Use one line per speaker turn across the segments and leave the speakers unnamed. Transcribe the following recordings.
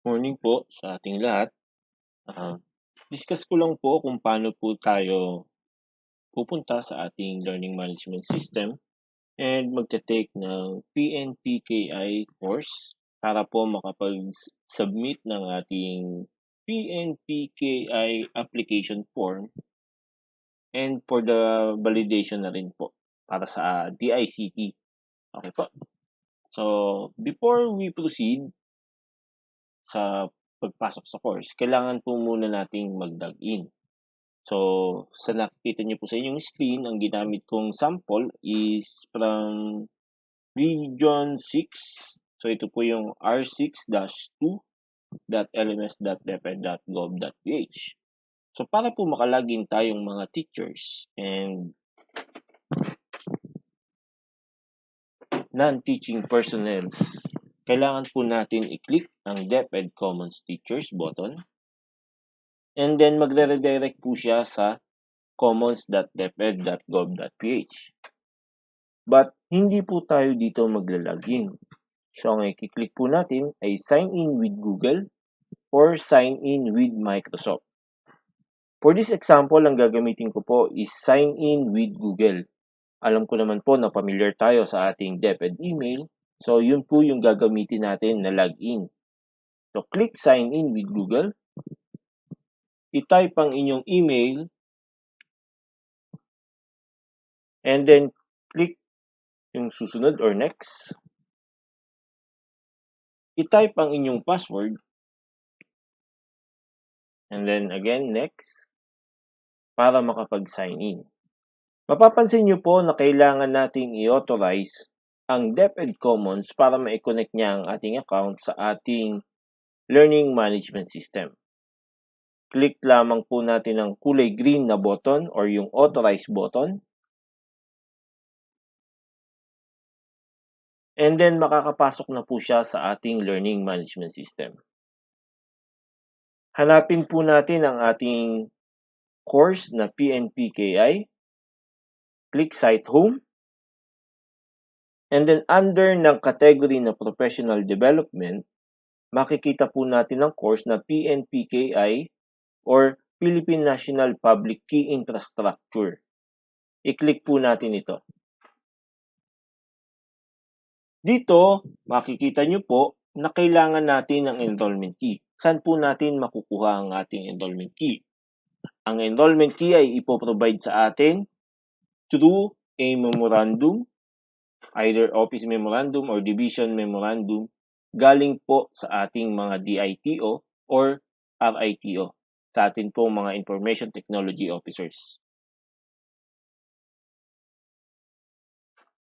Morning po sa ating lahat. Ah, Discuss ko lang po kung paano po tayo pupunta sa ating learning management system and magte-take ng PNPKI course para po makapag-submit ng ating PNPKI application form and for the validation na rin po para sa DICT. Okay po. So, before we proceed sa pagpasok sa course, kailangan po muna nating mag-log in. So, sa nakikita niyo po sa inyong screen, ang ginamit kong sample is from Region 6. So, ito po yung r6-2.lms.deped.gov.ph. So, para po makalagin tayong mga teachers and non-teaching personnel, kailangan po natin i-click ang DepEd Commons Teachers button. And then, magre-redirect po siya sa commons.deped.gov.ph. But, hindi po tayo dito maglalagin. So, ang i-click po natin ay sign in with Google or sign in with Microsoft. For this example, ang gagamitin ko po is sign in with Google. Alam ko naman po na familiar tayo sa ating DepEd email. So, yun po yung gagamitin natin na login. So, click sign in with Google. I-type ang inyong email. And then, click yung susunod or next. I-type ang inyong password. And then, again, next. Para makapag-sign in. Mapapansin nyo po na kailangan nating i-authorize ang DepEd Commons para ma-connect niya ang ating account sa ating learning management system. Click lamang po natin ang kulay green na button or yung authorize button. And then makakapasok na po siya sa ating learning management system. Hanapin po natin ang ating course na PNPKI. Click Site Home. And then under ng category na Professional Development, makikita po natin ang course na PNPKI or Philippine National Public Key Infrastructure. I-click po natin ito. Dito, makikita nyo po na kailangan natin ng enrollment key. Saan po natin makukuha ang ating enrollment key? Ang enrollment key ay ipoprovide sa atin through a memorandum, either office memorandum or division memorandum, galing po sa ating mga DITO or RITO, sa atin po mga Information Technology Officers.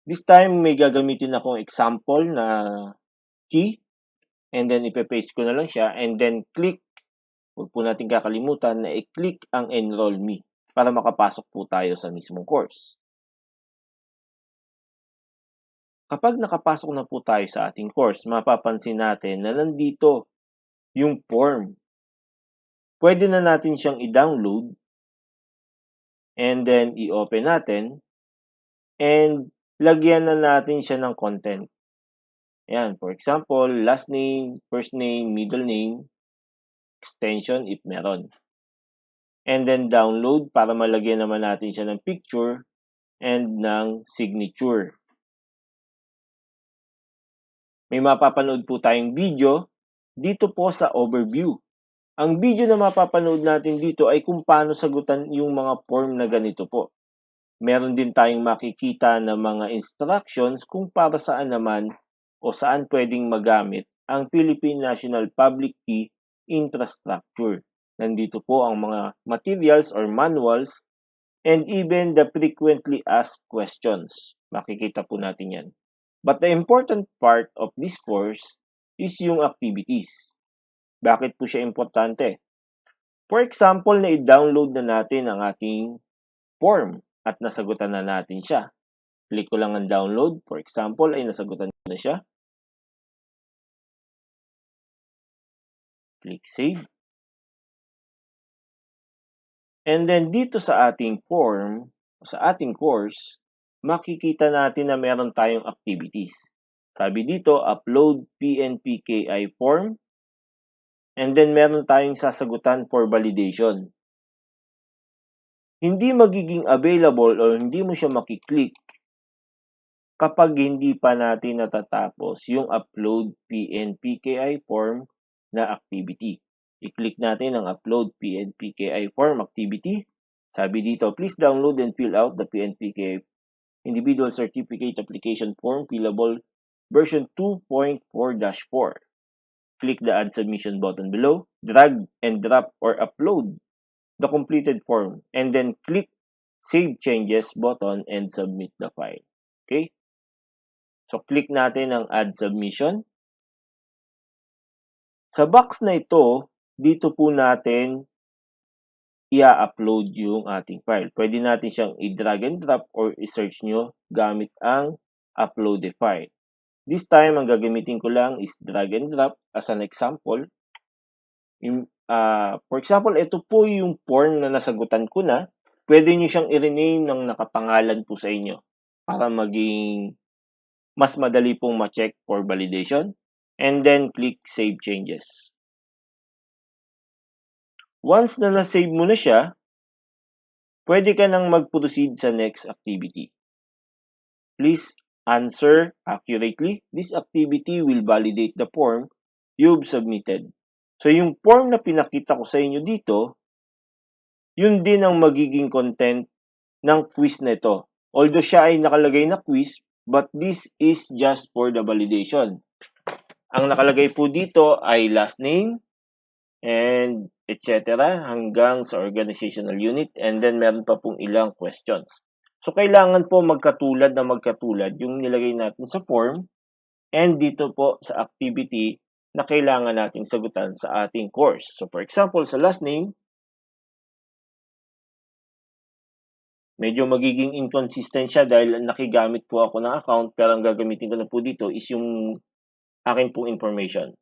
This time, may gagamitin akong example na key, and then ipe-paste ko na lang siya, and then click, huwag po natin kakalimutan na i-click ang Enroll Me para makapasok po tayo sa mismong course. Kapag nakapasok na po tayo sa ating course, mapapansin natin na nandito yung form. Pwede na natin siyang i-download and then i-open natin and lagyan na natin siya ng content. Ayan, for example, last name, first name, middle name, extension if meron. And then download para malagyan naman natin siya ng picture and ng signature. May mapapanood po tayong video dito po sa overview. Ang video na mapapanood natin dito ay kung paano sagutan yung mga form na ganito po. Meron din tayong makikita na mga instructions kung para saan naman o saan pwedeng magamit ang Philippine National Public Key Infrastructure. Nandito po ang mga materials or manuals and even the frequently asked questions. Makikita po natin yan. But the important part of this course is yung activities. Bakit po siya importante? For example, na i-download na natin ang ating form at nasagutan na natin siya. Click ko lang ang download. For example, ay nasagutan na siya. Click Save. And then dito sa ating form, sa ating course, makikita natin na meron tayong activities. Sabi dito, upload PNPKI form And then meron tayong sasagutan for validation. Hindi magiging available o hindi mo siya makiklik kapag hindi pa natin natatapos yung upload PNPKI form na activity. I-click natin ang upload PNPKI form activity. Sabi dito, please download and fill out the PNPKI individual certificate application form fillable version 2.4-4. Click the add submission button below, drag and drop or upload the completed form, and then click save changes button and submit the file. Okay? So, click natin ang add submission. Sa box na ito, dito po natin i-upload yung ating file. Pwede natin siyang i-drag and drop or i-search nyo gamit ang upload a file. This time, ang gagamitin ko lang is drag and drop as an example. For example, ito po yung form na nasagutan ko na. Pwede nyo siyang i-rename ng nakapangalan po sa inyo para maging mas madali pong ma-check for validation. And then, click Save Changes. Once na na-save mo na siya, pwede ka nang mag-proceed sa next activity. Please answer accurately. This activity will validate the form you've submitted. So, yung form na pinakita ko sa inyo dito, yun din ang magiging content ng quiz na ito. Although siya ay nakalagay na quiz, but this is just for the validation. Ang nakalagay po dito ay last name and etc. hanggang sa organizational unit, and then meron pa pong ilang questions. So, kailangan po magkatulad yung nilagay natin sa form and dito po sa activity na kailangan nating sagutan sa ating course. So, for example, sa last name, medyo magiging inconsistent siya dahil nakigamit po ako ng account, pero ang gagamitin ko na po dito is yung akin pong information.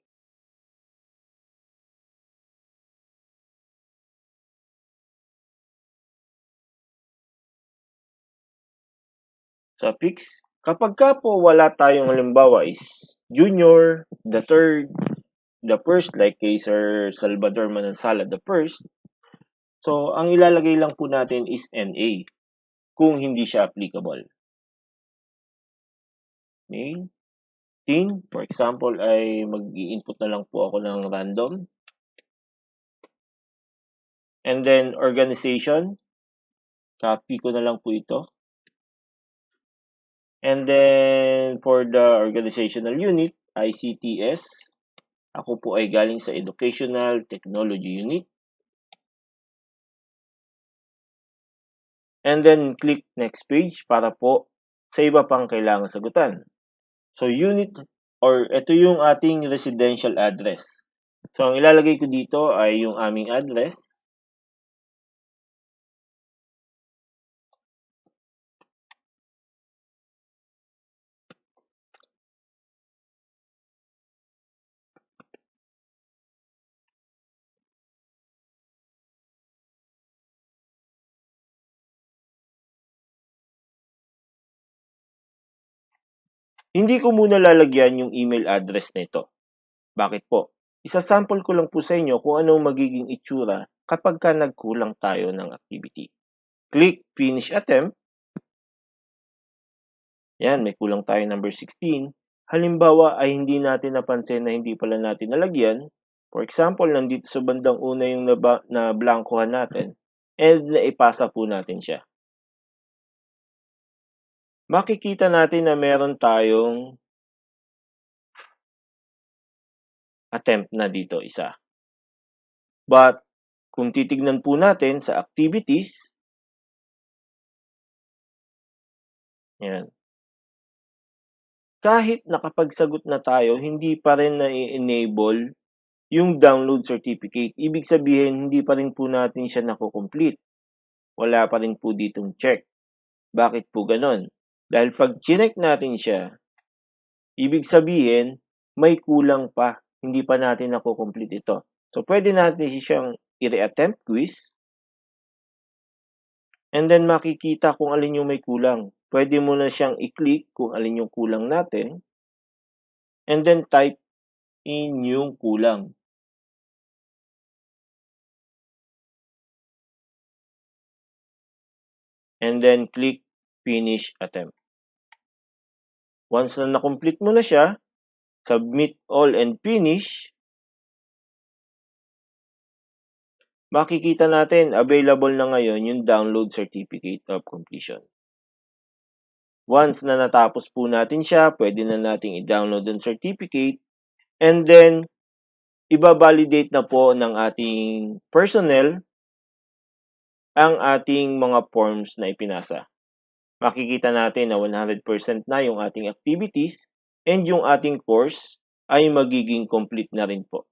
Sa fix, kapag ka po wala tayong halimbawa is junior, the third, the first, like kay Sir Salvador Manansala, the first, so ang ilalagay lang po natin is NA kung hindi siya applicable. Okay? Teen, for example, ay mag-i-input na lang po ako ng random. And then, organization, copy ko na lang po ito. And then, for the organizational unit, ICTS, ako po ay galing sa Educational Technology Unit. And then, click next page para po sa iba pang kailangan sagutan. So, unit, or ito yung ating residential address. So, ang ilalagay ko dito ay yung aming address. Hindi ko muna lalagyan yung email address nito. Bakit po? Isa-sample ko lang po sa inyo kung anong magiging itsura kapag ka nagkulang tayo ng activity. Click Finish Attempt. Yan, may kulang tayo number 16. Halimbawa ay hindi natin napansin na hindi pala natin nalagyan. For example, nandito sa bandang una yung na blankohan natin and naipasa po natin siya. Makikita natin na meron tayong attempt na dito, isa. But, kung titignan po natin sa activities, yan. Kahit nakapagsagot na tayo, hindi pa rin na-enable yung download certificate. Ibig sabihin, hindi pa rin po natin siya nako-complete. Wala pa rin po ditong check. Bakit po ganon? Dahil pag chinek natin siya, ibig sabihin, may kulang pa. Hindi pa natin nako-complete ito. So, pwede natin siyang i-re-attempt quiz. And then, makikita kung alin yung may kulang. Pwede mo na siyang i-click kung alin yung kulang natin. And then, type in yung kulang. and then click Finish Attempt. Once na na-complete mo na siya, submit all and finish, makikita natin available na ngayon yung download certificate of completion. Once na natapos po natin siya, pwede na nating i-download ang certificate and then iba-validate na po ng ating personnel ang ating mga forms na ipinasa. Makikita natin na 100% na yung ating activities and yung ating course ay magiging complete na rin po.